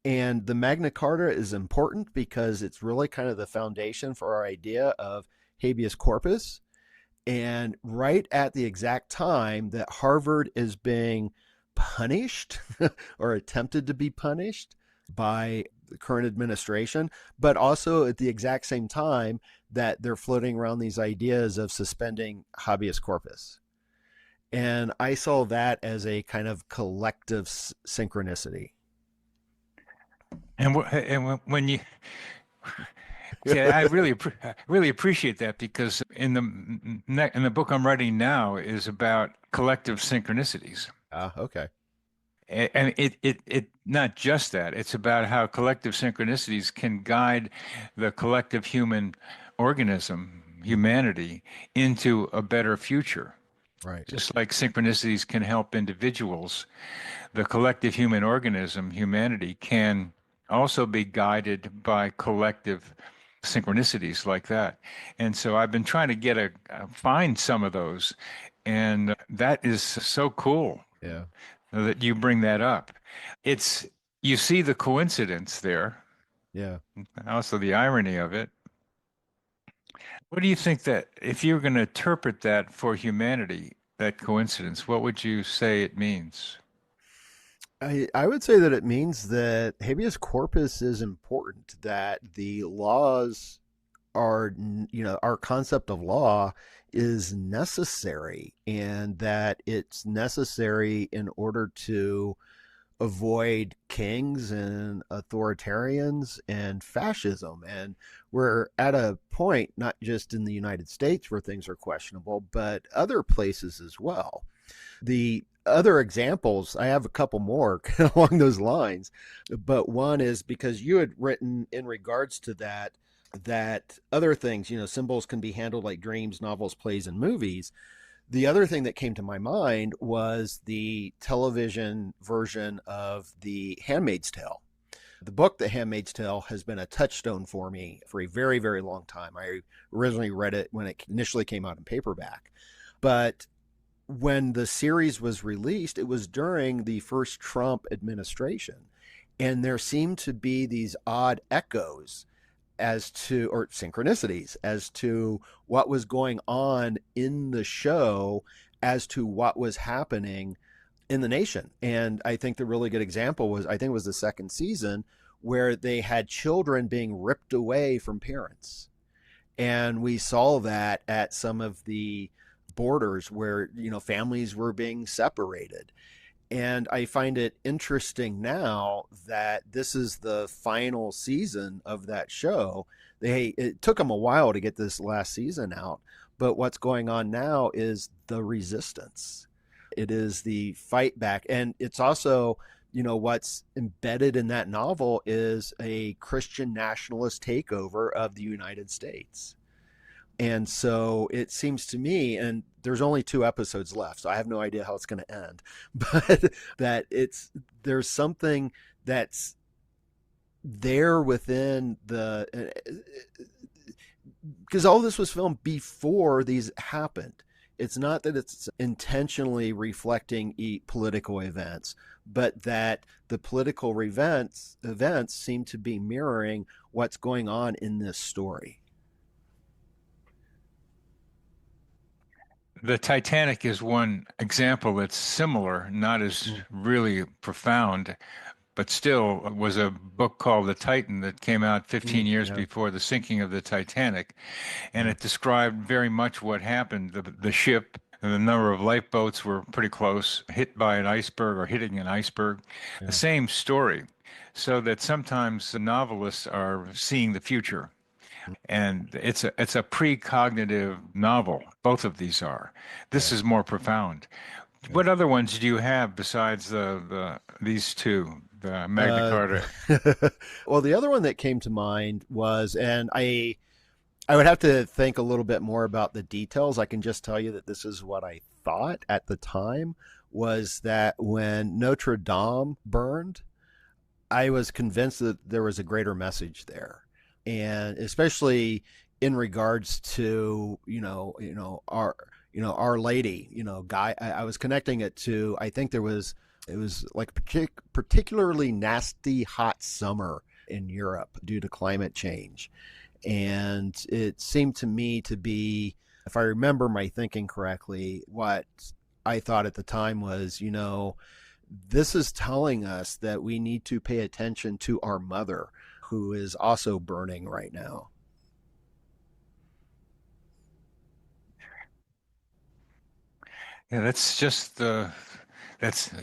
And the Magna Carta is important because it's really kind of the foundation for our idea of habeas corpus. And right at the exact time that Harvard is being punished or attempted to be punished by the current administration, but also at the exact same time that they're floating around these ideas of suspending habeas corpus. And I saw that as a kind of collective synchronicity. And when you, yeah, I really appreciate that, because in the book I'm writing now is about collective synchronicities. Okay. And it not just that, it's about how collective synchronicities can guide the collective human organism, humanity, into a better future. Right. Just like synchronicities can help individuals, the collective human organism, humanity, can also be guided by collective synchronicities like that. And so I've been trying to find some of those, and that is so cool. Yeah. That you bring that up. You see the coincidence there. Yeah. Also the irony of it. What do you think, that if you're going to interpret that for humanity, that coincidence, what would you say it means? I would say that it means that habeas corpus is important, that the laws are, our concept of law is necessary, and that it's necessary in order to avoid kings and authoritarians and fascism. And we're at a point, not just in the United States where things are questionable, but other places as well. The other examples, I have a couple more along those lines, but one is because you had written in regards to that other things, symbols can be handled like dreams, novels, plays, and movies. The other thing that came to my mind was the television version of The Handmaid's Tale. The book, The Handmaid's Tale, has been a touchstone for me for a very, very long time. I originally read it when it initially came out in paperback. But when the series was released, it was during the first Trump administration. And there seemed to be these odd echoes or synchronicities as to what was going on in the show, as to what was happening in the nation. And I think the really good example was, I think it was the second season, where they had children being ripped away from parents. And we saw that at some of the borders where, families were being separated. And I find it interesting now that this is the final season of that show. It took them a while to get this last season out, but what's going on now is the resistance. It is the fight back. And it's also, what's embedded in that novel is a Christian nationalist takeover of the United States. And so it seems to me, and there's only 2 episodes left, so I have no idea how it's going to end, but that there's something that's there within because all this was filmed before these happened. It's not that it's intentionally reflecting political events, but that the political events seem to be mirroring what's going on in this story. The Titanic is one example that's similar, not as really profound, but still was a book called The Titan that came out 15 years before the sinking of the Titanic. And it described very much what happened. The ship and the number of lifeboats were pretty close, hit by an iceberg or hitting an iceberg. Yeah. The same story. So that sometimes the novelists are seeing the future. And it's a precognitive novel. Both of these are. This is more profound. What other ones do you have besides these two, the Magna Carta? Well, the other one that came to mind was, and I would have to think a little bit more about the details. I can just tell you that this is what I thought at the time, was that when Notre Dame burned, I was convinced that there was a greater message there. And especially in regards to Our Lady, guy. I was connecting it to, I think it was like a particularly nasty hot summer in Europe due to climate change, and it seemed to me to be, if I remember my thinking correctly, what I thought at the time was, this is telling us that we need to pay attention to our mother, who is also burning right now. Yeah,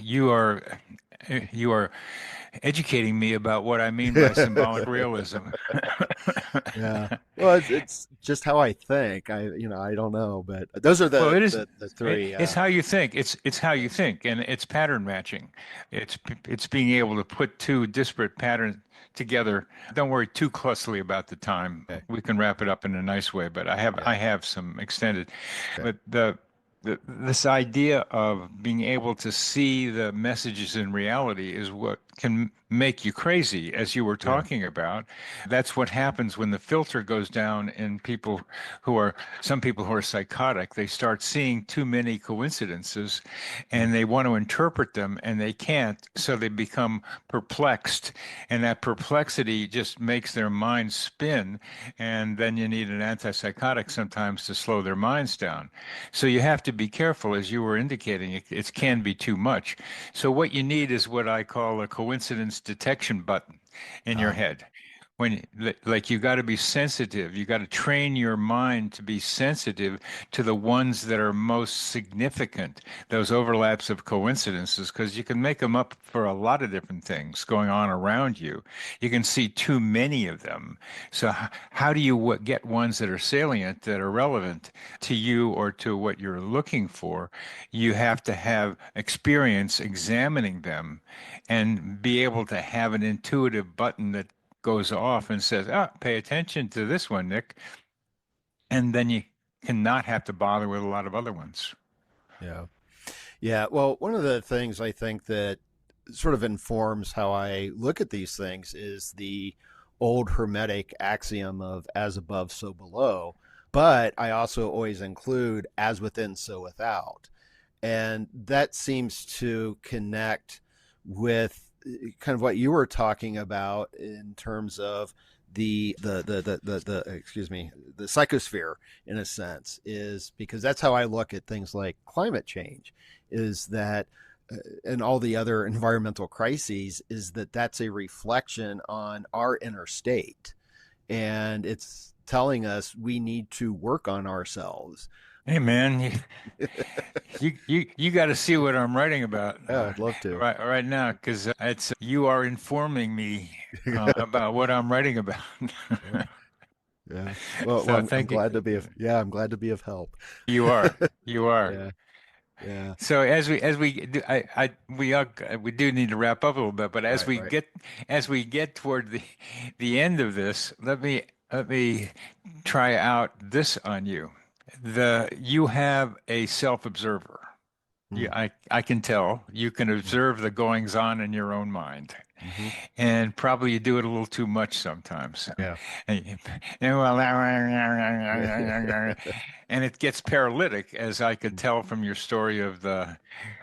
you are educating me about what I mean by symbolic realism. Yeah. Well, it's just how I think. I don't know, but those are Well, the it is. the three. It's how you think. It's how you think, and it's pattern matching. It's being able to put two disparate patterns together. Don't worry too closely about the time. Okay. We can wrap it up in a nice way, but I Yeah. have some extended. Okay. But this idea of being able to see the messages in reality is what can make you crazy, as you were Yeah. talking about. That's what happens when the filter goes down in some people who are psychotic. They start seeing too many coincidences and they want to interpret them and they can't, so they become perplexed. And that perplexity just makes their mind spin. And then you need an antipsychotic sometimes to slow their minds down. So you have to be careful, as you were indicating, it can be too much. So what you need is what I call a coincidence detection button in your Oh, head. Like you got to be sensitive. You got to train your mind to be sensitive to the ones that are most significant, those overlaps of coincidences, because you can make them up for a lot of different things going on around you. You can see too many of them. So how do you get ones that are salient, that are relevant to you or to what you're looking for? You have to have experience examining them and be able to have an intuitive button that goes off and says, "Ah, pay attention to this one, Nick." And then you cannot have to bother with a lot of other ones. yeah. Yeah. Well, one of the things I think that sort of informs how I look at these things is the old Hermetic axiom of as above, so below. But I also always include as within, so without. And that seems to connect with kind of what you were talking about in terms of the excuse me, the psychosphere, in a sense, is because that's how I look at things like climate change, is that and all the other environmental crises, is that that's a reflection on our inner state, and it's telling us we need to work on ourselves. Hey, man, you got to see what I'm writing about Yeah, I'd love to. right now, because it's you are informing me about what I'm writing about. Yeah. Yeah. Well, So I'm thank you. glad to be I'm glad to be of help. You are. You are. Yeah. Yeah. So as we do, we do need to wrap up a little bit, but Right. Right. as we get toward the end of this, let me try out this on you. You have a self-observer. Mm. I can tell you can observe the goings on in your own mind. Mm-hmm. And probably you do it a little too much sometimes. Yeah. Well, and it gets paralytic, as I could tell from your story of the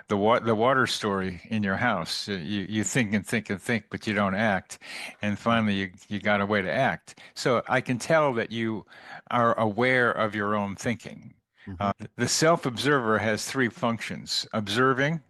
water story in your house. You think and think and think, but you don't act, and finally you got a way to act. So I can tell that you are aware of your own thinking. Mm-hmm. The self-observer has three functions: observing,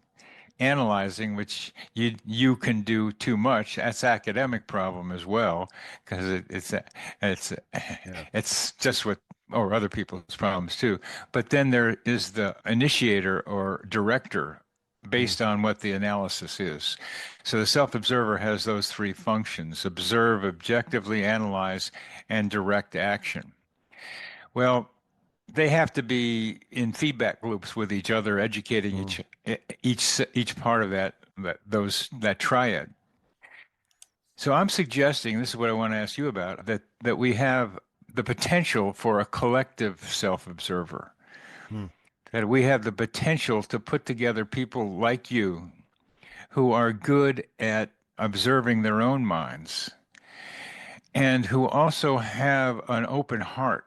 analyzing, which you can do too much. That's academic problem as well, because it's Yeah. it's just what or other people's problems too. But then there is the initiator or director Mm. based on what the analysis is. So the self-observer has those three functions: observe, objectively analyze, and direct action. Well, they have to be in feedback loops with each other, educating Mm. each part of that triad. So I'm suggesting, this is what I want to ask you about, that we have the potential for a collective self-observer, Mm. that we have the potential to put together people like you who are good at observing their own minds and who also have an open heart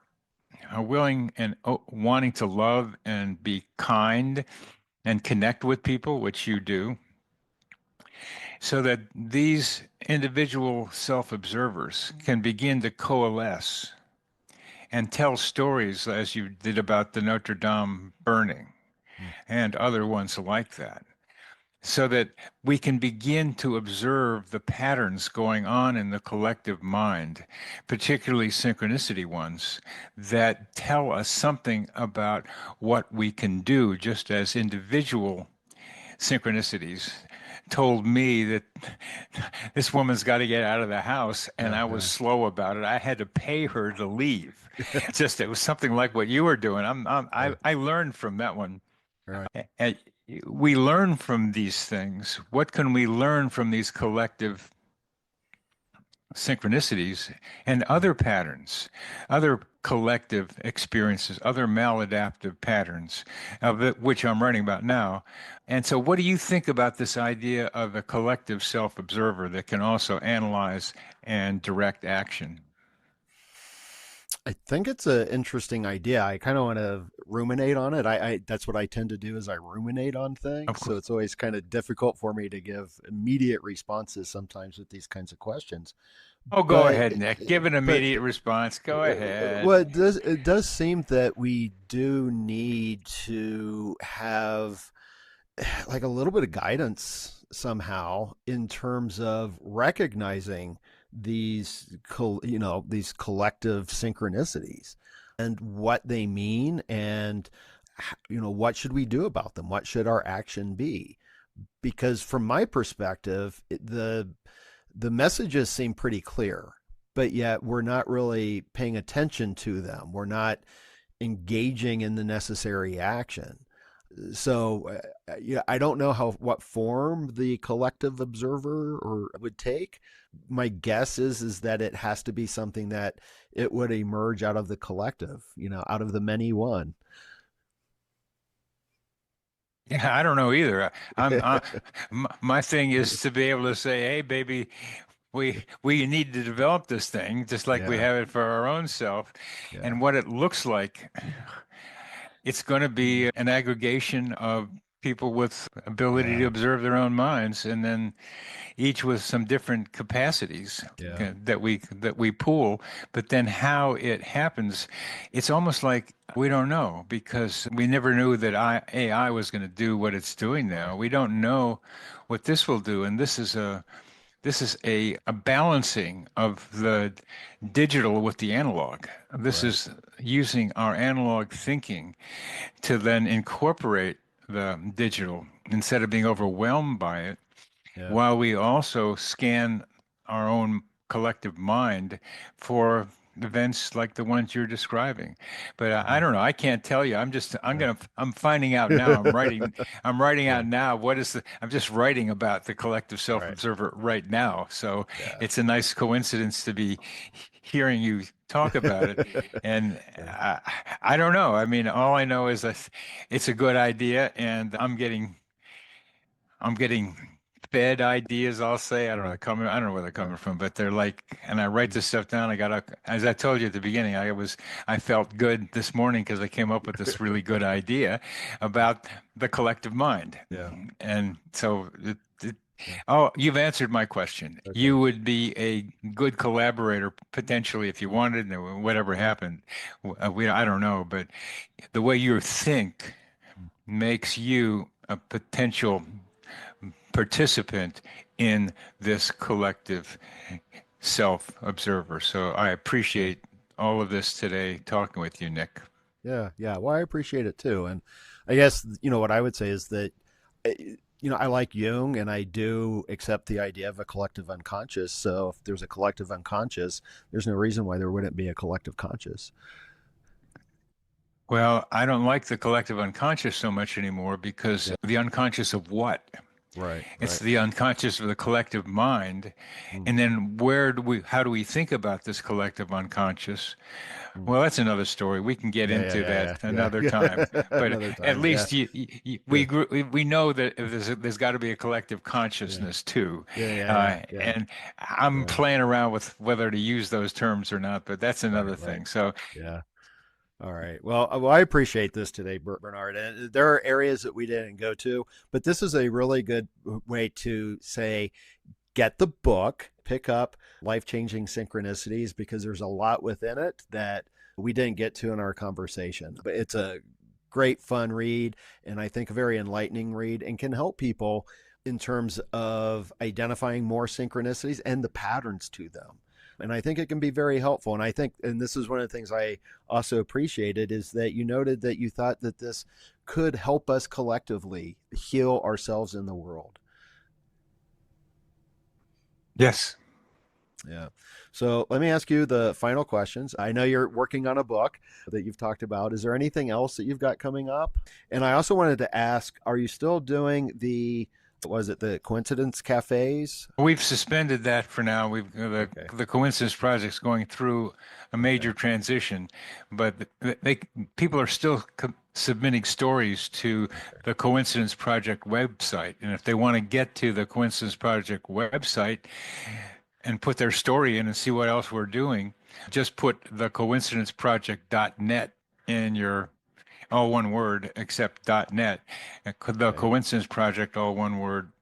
are willing and wanting to love and be kind and connect with people, which you do, so that these individual self-observers can begin to coalesce and tell stories as you did about the Notre Dame burning Mm. and other ones like that, so that we can begin to observe the patterns going on in the collective mind, particularly synchronicity ones, that tell us something about what we can do just as individual synchronicities told me that this woman's got to get out of the house, and Yeah, I was slow about it. I had to pay her to leave. Just it was something like what you were doing. yeah. I learned from that one. Right. And we learn from these things. What can we learn from these collective synchronicities and other patterns, other collective experiences, other maladaptive patterns, of it, which I'm writing about now? And so, what do you think about this idea of a collective self observer that can also analyze and direct action? I think it's an interesting idea. I kind of want to ruminate on it. I that's what I tend to do is I ruminate on Of things. So course. it's always kind of difficult for me to give immediate responses sometimes with these kinds of questions. Oh, go But ahead, Nick. Give an but immediate response. Go well, ahead. it does seem that we do need to have like a little bit of guidance somehow in terms of recognizing these these collective synchronicities and what they mean, and what should we do about them, what should our action be, because from my perspective the messages seem pretty clear, but yet we're not really paying attention to them, we're not engaging in the necessary action. So yeah, I don't know what form the collective observer or would take. My guess is that it has to be something that it would emerge out of the collective, out of the many one. Yeah, I don't know either. My thing is to be able to say, "Hey, baby, we need to develop this thing just like we Yeah, have it for our own self." yeah, And what it looks like, it's going to be an aggregation of people with ability to yeah, observe their own minds, and then each with some different capacities yeah, that we pool. But then how it happens, it's almost like we don't know, because we never knew that AI was going to do what it's doing now. We don't know what this will do, and this is a balancing of the digital with the analog. This right, is using our analog thinking to then incorporate the digital instead of being overwhelmed by it, yeah, while we also scan our own collective mind for events like the ones you're describing. But I mhm, don't know. I can't tell you. yeah, I'm finding out now. I'm writing yeah, out now. I'm just writing about the collective right, self-observer right now. So yeah, it's a nice coincidence to be hearing you talk about it. And yeah, I don't know. I mean, all I know is that it's a good idea, and I'm getting fed ideas, I'll say. I don't know, yeah, I don't know where they're yeah, coming from, but they're like, and I write mm, this stuff down. As I told you at the beginning, I felt good this morning because I came up with this really good idea about the collective mind. yeah, And so, yeah, oh, you've answered my question. okay, You would be a good collaborator potentially if you wanted, and whatever yeah, happened. I don't know, but the way you think mm, makes you a potential participant in this collective self-observer. So I yeah. appreciate all of this today talking with you, Nick. Yeah, yeah. Well, I appreciate it too. And I guess, what I would say is that, I like Jung and I do accept the idea of a collective unconscious. So if there's a collective unconscious, there's no reason why there wouldn't be a collective conscious. Well, I don't like the collective unconscious so much anymore, because Yeah. the unconscious of what? Right, It's right. the unconscious of the collective mind. Mm, And then how do we think about this collective unconscious? mm. Well, that's another story. We can get Yeah, yeah, into yeah, that yeah, another time. yeah. But Another at time. Yeah, least yeah, we know that if there's got to be a collective yeah, consciousness too. yeah, yeah, yeah, yeah, And I'm yeah. playing around with whether to use those terms or not, but that's Right, another right. thing. So Yeah. All right. Well, I appreciate this today, Bernard. And there are areas that we didn't go to, but this is a really good way to say, get the book, pick up Life Changing Synchronicities, because there's a lot within it that we didn't get to in our conversation. But it's a great, fun read, and I think a very enlightening read, and can help people in terms of identifying more synchronicities and the patterns to them. And I think it can be very helpful. And I think, and this is one of the things I also appreciated, is that you noted that you thought that this could help us collectively heal ourselves in the world. Yes. Yeah. So let me ask you the final questions. I know you're working on a book that you've talked about. Is there anything else that you've got coming up? And I also wanted to ask, are you still doing the Coincidence Cafes? We've suspended that for now. The Coincidence Project's going through a major transition, but people are still submitting stories to the Coincidence Project website. And if they want to get to the Coincidence Project website and put their story in and see what else we're doing, just put thecoincidenceproject.net in your, all one word, except .net, the Coincidence Project, all one word,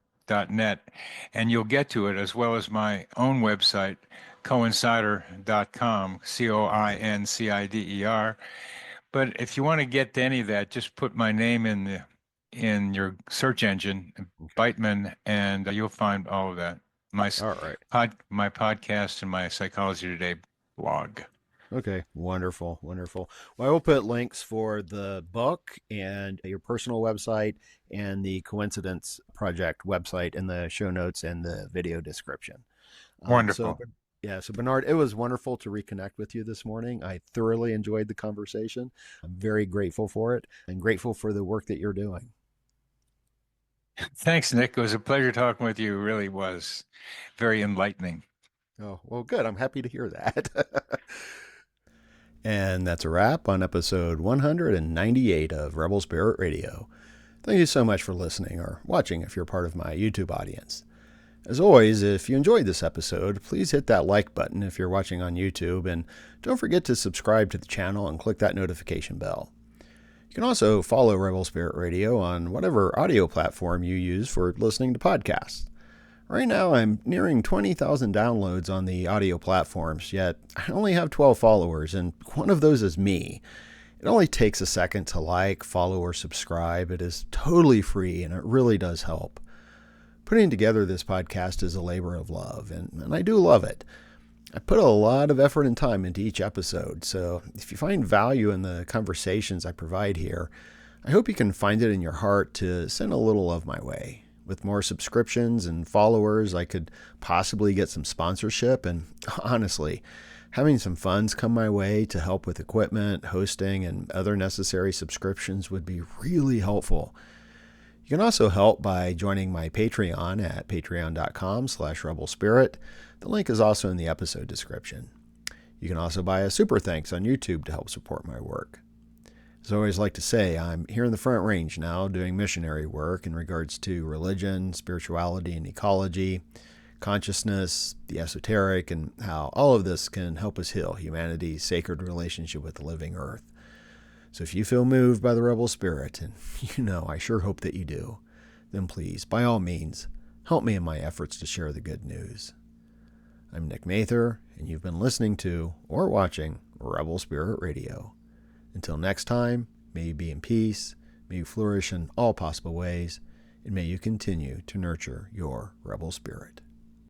.net, and you'll get to it, as well as my own website, coincider.com, COINCIDER. But if you want to get to any of that, just put my name in your search engine, Beitman, and you'll find all of that. My podcast and my Psychology Today blog. Okay, wonderful, wonderful. Well, I will put links for the book and your personal website and the Coincidence Project website in the show notes and the video description. Wonderful. So Bernard, it was wonderful to reconnect with you this morning. I thoroughly enjoyed the conversation. I'm very grateful for it and grateful for the work that you're doing. Thanks, Nick. It was a pleasure talking with you. It really was very enlightening. Oh, well, good. I'm happy to hear that. And that's a wrap on episode 198 of Rebel Spirit Radio. Thank you so much for listening or watching if you're part of my YouTube audience. As always, if you enjoyed this episode, please hit that like button if you're watching on YouTube, and don't forget to subscribe to the channel and click that notification bell. You can also follow Rebel Spirit Radio on whatever audio platform you use for listening to podcasts. Right now, I'm nearing 20,000 downloads on the audio platforms, yet I only have 12 followers, and one of those is me. It only takes a second to like, follow, or subscribe. It is totally free, and it really does help. Putting together this podcast is a labor of love, and I do love it. I put a lot of effort and time into each episode, so if you find value in the conversations I provide here, I hope you can find it in your heart to send a little of my way. With more subscriptions and followers, I could possibly get some sponsorship, and honestly, having some funds come my way to help with equipment, hosting, and other necessary subscriptions would be really helpful. You can also help by joining my Patreon at patreon.com/rebelspirit. The link is also in the episode description. You can also buy a super thanks on YouTube to help support my work. As I always like to say, I'm here in the Front Range now doing missionary work in regards to religion, spirituality, and ecology, consciousness, the esoteric, and how all of this can help us heal humanity's sacred relationship with the living earth. So if you feel moved by the Rebel Spirit, and I sure hope that you do, then please, by all means, help me in my efforts to share the good news. I'm Nick Mather, and you've been listening to or watching Rebel Spirit Radio. Until next time, may you be in peace, may you flourish in all possible ways, and may you continue to nurture your rebel spirit.